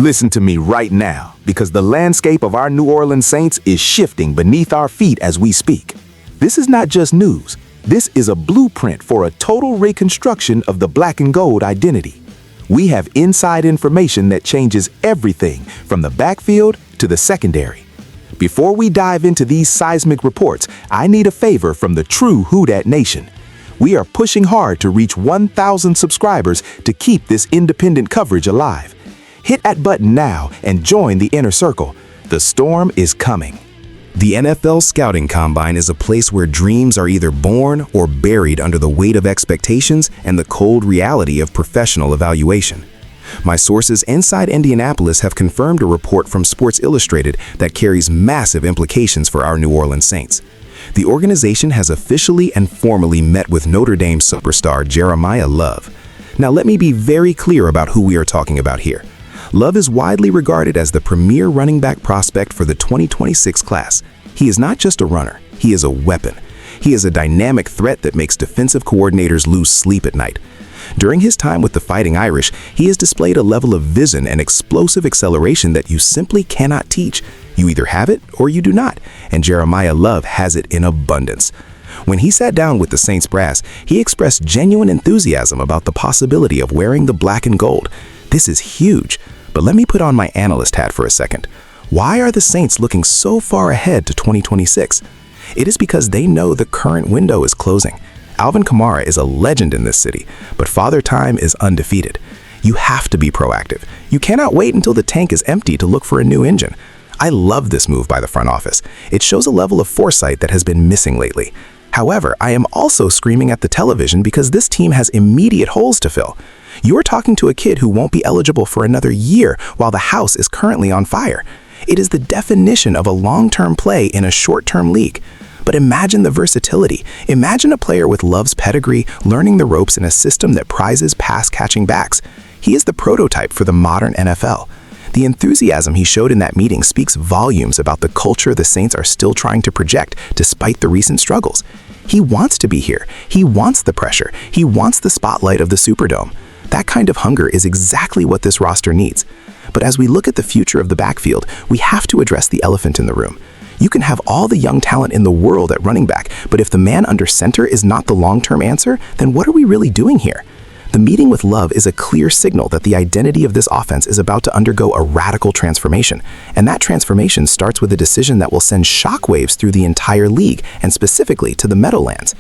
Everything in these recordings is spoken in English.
Listen to me right now, because the landscape of our New Orleans Saints is shifting beneath our feet as we speak. This is not just news. This is a blueprint for a total reconstruction of the black and gold identity. We have inside information that changes everything from the backfield to the secondary. Before we dive into these seismic reports, I need a favor from the true Who Dat Nation. We are pushing hard to reach 1,000 subscribers to keep this independent coverage alive. Hit that button now and join the inner circle. The storm is coming. The NFL Scouting Combine is a place where dreams are either born or buried under the weight of expectations and the cold reality of professional evaluation. My sources inside Indianapolis have confirmed a report from Sports Illustrated that carries massive implications for our New Orleans Saints. The organization has officially and formally met with Notre Dame superstar Jeremiah Love. Now let me be very clear about who we are talking about here. Love is widely regarded as the premier running back prospect for the 2026 class. He is not just a runner, he is a weapon. He is a dynamic threat that makes defensive coordinators lose sleep at night. During his time with the Fighting Irish, he has displayed a level of vision and explosive acceleration that you simply cannot teach. You either have it or you do not, and Jeremiah Love has it in abundance. When he sat down with the Saints brass, he expressed genuine enthusiasm about the possibility of wearing the black and gold. This is huge. But let me put on my analyst hat for a second. Why are the Saints looking so far ahead to 2026? It is because they know the current window is closing. Alvin Kamara is a legend in this city, but Father Time is undefeated. You have to be proactive. You cannot wait until the tank is empty to look for a new engine. I love this move by the front office. It shows a level of foresight that has been missing lately. However, I am also screaming at the television because this team has immediate holes to fill. You are talking to a kid who won't be eligible for another year while the house is currently on fire. It is the definition of a long-term play in a short-term league. But imagine the versatility. Imagine a player with Love's pedigree learning the ropes in a system that prizes pass-catching backs. He is the prototype for the modern NFL. The enthusiasm he showed in that meeting speaks volumes about the culture the Saints are still trying to project despite the recent struggles. He wants to be here. He wants the pressure. He wants the spotlight of the Superdome. That kind of hunger is exactly what this roster needs. But as we look at the future of the backfield, we have to address the elephant in the room. You can have all the young talent in the world at running back, but if the man under center is not the long-term answer, then what are we really doing here? The meeting with Love is a clear signal that the identity of this offense is about to undergo a radical transformation. And that transformation starts with a decision that will send shockwaves through the entire league, and specifically to the Meadowlands.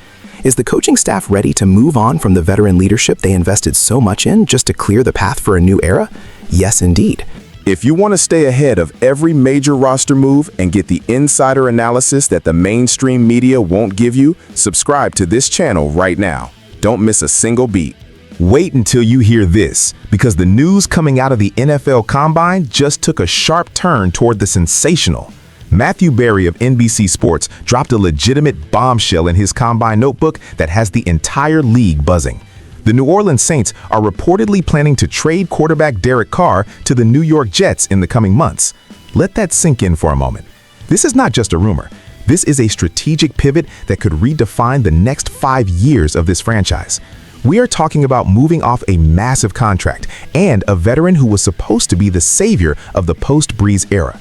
Is the coaching staff ready to move on from the veteran leadership they invested so much in just to clear the path for a new era? Yes, indeed. If you want to stay ahead of every major roster move and get the insider analysis that the mainstream media won't give you, subscribe to this channel right now. Don't miss a single beat. Wait until you hear this, because the news coming out of the NFL Combine just took a sharp turn toward the sensational. Matthew Berry of NBC Sports dropped a legitimate bombshell in his Combine notebook that has the entire league buzzing. The New Orleans Saints are reportedly planning to trade quarterback Derek Carr to the New York Jets in the coming months. Let that sink in for a moment. This is not just a rumor. This is a strategic pivot that could redefine the next 5 years of this franchise. We are talking about moving off a massive contract and a veteran who was supposed to be the savior of the post-Breeze era.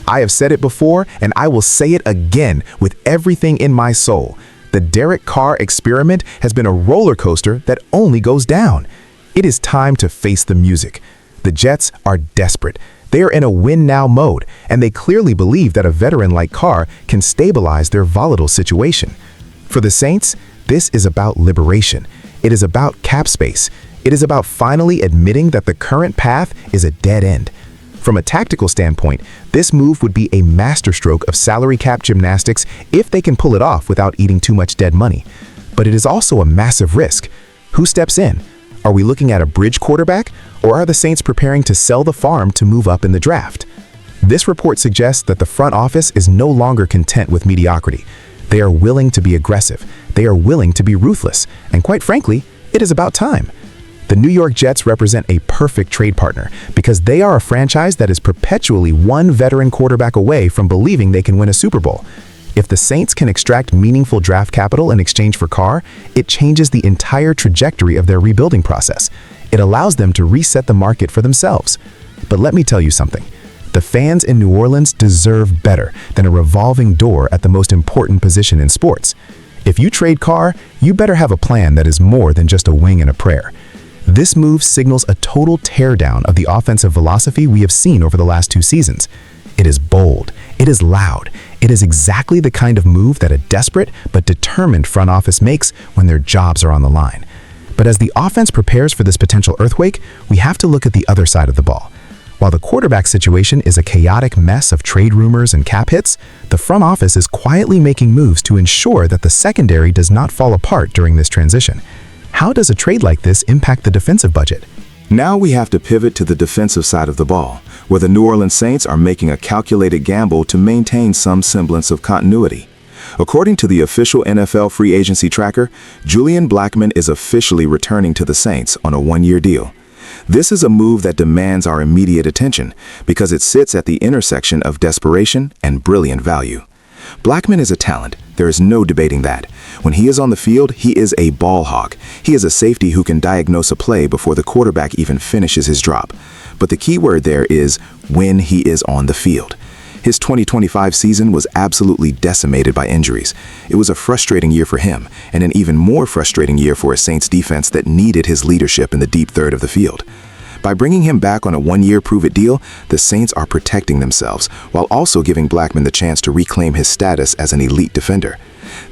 I have said it before, and I will say it again with everything in my soul. The Derek Carr experiment has been a roller coaster that only goes down. It is time to face the music. The Jets are desperate. They are in a win-now mode, and they clearly believe that a veteran like Carr can stabilize their volatile situation. For the Saints, this is about liberation. It is about cap space. It is about finally admitting that the current path is a dead end. From a tactical standpoint, this move would be a masterstroke of salary cap gymnastics if they can pull it off without eating too much dead money. But it is also a massive risk. Who steps in? Are we looking at a bridge quarterback, or are the Saints preparing to sell the farm to move up in the draft? This report suggests that the front office is no longer content with mediocrity. They are willing to be aggressive. They are willing to be ruthless. And quite frankly, it is about time. The New York Jets represent a perfect trade partner because they are a franchise that is perpetually one veteran quarterback away from believing they can win a Super Bowl. If the Saints can extract meaningful draft capital in exchange for Carr, it changes the entire trajectory of their rebuilding process. It allows them to reset the market for themselves. But let me tell you something. The fans in New Orleans deserve better than a revolving door at the most important position in sports. If you trade Carr, you better have a plan that is more than just a wing and a prayer. This move signals a total teardown of the offensive philosophy we have seen over the last 2 seasons. It is bold. It is loud. It is exactly the kind of move that a desperate but determined front office makes when their jobs are on the line. But as the offense prepares for this potential earthquake, we have to look at the other side of the ball. While the quarterback situation is a chaotic mess of trade rumors and cap hits, the front office is quietly making moves to ensure that the secondary does not fall apart during this transition. How does a trade like this impact the defensive budget? Now we have to pivot to the defensive side of the ball, where the New Orleans Saints are making a calculated gamble to maintain some semblance of continuity. According to the official NFL free agency tracker, Julian Blackmon is officially returning to the Saints on a 1-year deal. This is a move that demands our immediate attention because it sits at the intersection of desperation and brilliant value. Blackmon is a talent. There is no debating that. When he is on the field, he is a ball hawk. He is a safety who can diagnose a play before the quarterback even finishes his drop. But the key word there is when he is on the field. His 2025 season was absolutely decimated by injuries. It was a frustrating year for him, and an even more frustrating year for a Saints defense that needed his leadership in the deep third of the field. By bringing him back on a 1-year prove-it deal, the Saints are protecting themselves, while also giving Blackmon the chance to reclaim his status as an elite defender.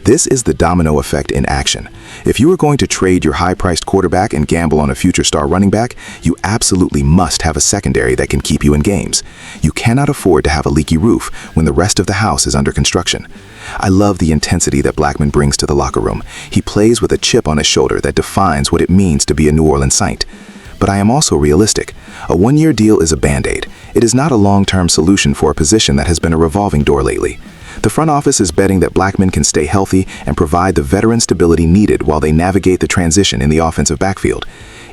This is the domino effect in action. If you are going to trade your high-priced quarterback and gamble on a future star running back, you absolutely must have a secondary that can keep you in games. You cannot afford to have a leaky roof when the rest of the house is under construction. I love the intensity that Blackmon brings to the locker room. He plays with a chip on his shoulder that defines what it means to be a New Orleans Saint. But I am also realistic. A 1-year deal is a band-aid. It is not a long-term solution for a position that has been a revolving door lately. The front office is betting that Blackmon can stay healthy and provide the veteran stability needed while they navigate the transition in the offensive backfield.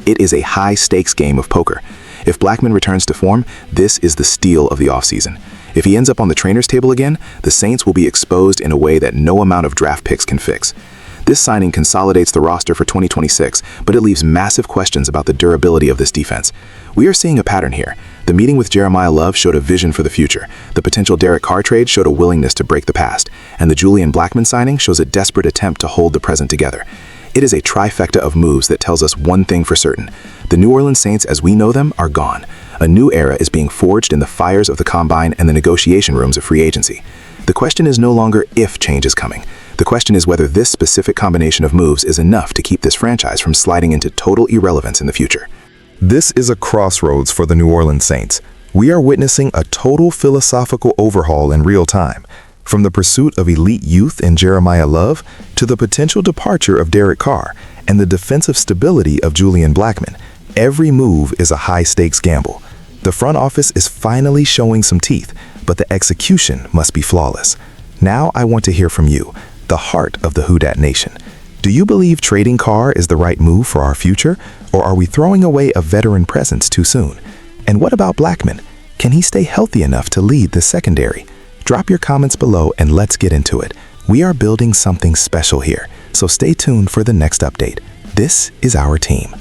It is a high-stakes game of poker. If Blackmon returns to form, this is the steal of the offseason. If he ends up on the trainer's table again, the Saints will be exposed in a way that no amount of draft picks can fix. This signing consolidates the roster for 2026, but it leaves massive questions about the durability of this defense. We are seeing a pattern here. The meeting with Jeremiah Love showed a vision for the future. The potential Derek Carr trade showed a willingness to break the past. And the Julian Blackmon signing shows a desperate attempt to hold the present together. It is a trifecta of moves that tells us one thing for certain. The New Orleans Saints, as we know them, are gone. A new era is being forged in the fires of the combine and the negotiation rooms of free agency. The question is no longer if change is coming. The question is whether this specific combination of moves is enough to keep this franchise from sliding into total irrelevance in the future. This is a crossroads for the New Orleans Saints. We are witnessing a total philosophical overhaul in real time. From the pursuit of elite youth in Jeremiah Love to the potential departure of Derek Carr and the defensive stability of Julian Blackmon, every move is a high-stakes gamble. The front office is finally showing some teeth, but the execution must be flawless. Now I want to hear from you, the heart of the Who Dat Nation. Do you believe trading Carr is the right move for our future, or are we throwing away a veteran presence too soon? And what about Blackmon? Can he stay healthy enough to lead the secondary? Drop your comments below and let's get into it. We are building something special here, so stay tuned for the next update. This is our team.